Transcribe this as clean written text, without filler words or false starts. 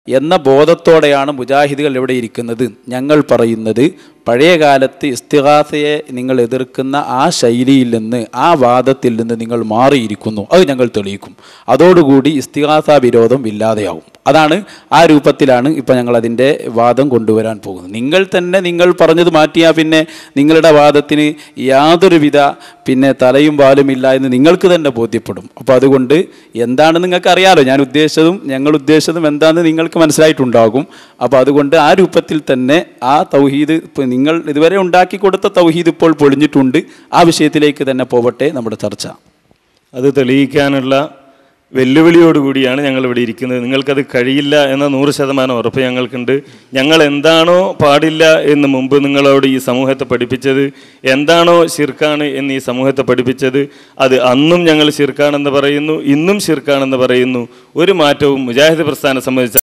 എന്ന ബോധത്തോടെയാണ് മുജാഹിദുകൾ ഇവിടെ ഇരിക്കുന്നത്. ഞങ്ങൾ പറയുന്നത് പഴയ കാലത്ത് ഇസ്തിഗാസയെ നിങ്ങൾ എതിർക്കുന്ന ആ ശൈലിയിൽ നിന്ന്, ആ വാദത്തിൽ നിന്ന് നിങ്ങൾ മാറിയിരിക്കുന്നു. അത് ഞങ്ങൾ തെളിയിക്കും. അതോടുകൂടി ഇസ്തിഗാസ വിരോധം ഇല്ലാതെയാവും. അതാണ്, ആ രൂപത്തിലാണ് ഇപ്പം ഞങ്ങൾ അതിൻ്റെ വാദം കൊണ്ടുവരാൻ പോകുന്നത്. നിങ്ങൾ പറഞ്ഞത് മാറ്റിയാൽ പിന്നെ നിങ്ങളുടെ വാദത്തിന് യാതൊരുവിധ തലയും വാലും ഇല്ല എന്ന് നിങ്ങൾക്ക് തന്നെ ബോധ്യപ്പെടും. അപ്പോൾ അതുകൊണ്ട് എന്താണെന്ന് നിങ്ങൾക്ക് അറിയാലോ, ഞങ്ങൾ ഉദ്ദേശിച്ചതും എന്താണെന്ന് നിങ്ങൾക്ക് മനസ്സിലായിട്ടുണ്ടാകും. അപ്പോൾ അതുകൊണ്ട് ആ രൂപത്തിൽ തന്നെ ആ തൗഹീദ്, നിങ്ങൾ ഇതുവരെ ഉണ്ടാക്കി കൊടുത്ത തൗഹീദ് ഇപ്പോൾ പൊളിഞ്ഞിട്ടുണ്ട്. ആ വിഷയത്തിലേക്ക് തന്നെ പോവട്ടെ നമ്മുടെ ചർച്ച. അത് തെളിയിക്കാനുള്ള വെല്ലുവിളിയോടുകൂടിയാണ് ഞങ്ങളിവിടെ ഇരിക്കുന്നത്. നിങ്ങൾക്കത് കഴിയില്ല എന്ന 100% ഉറപ്പ് ഞങ്ങൾക്കുണ്ട്. ഞങ്ങൾ എന്താണോ പാടില്ല എന്ന് മുമ്പ് നിങ്ങളോട് ഈ സമൂഹത്തെ പഠിപ്പിച്ചത്, എന്താണോ ശിർക്കാണ് എന്ന് ഈ സമൂഹത്തെ പഠിപ്പിച്ചത്, അത് അന്നും ഞങ്ങൾ ശിർക്കാണെന്ന് പറയുന്നു, ഇന്നും ശിർക്കാണെന്ന് പറയുന്നു. ഒരു മാറ്റവും മുജാഹിദ് പ്രസ്ഥാനം സംബന്ധിച്ച്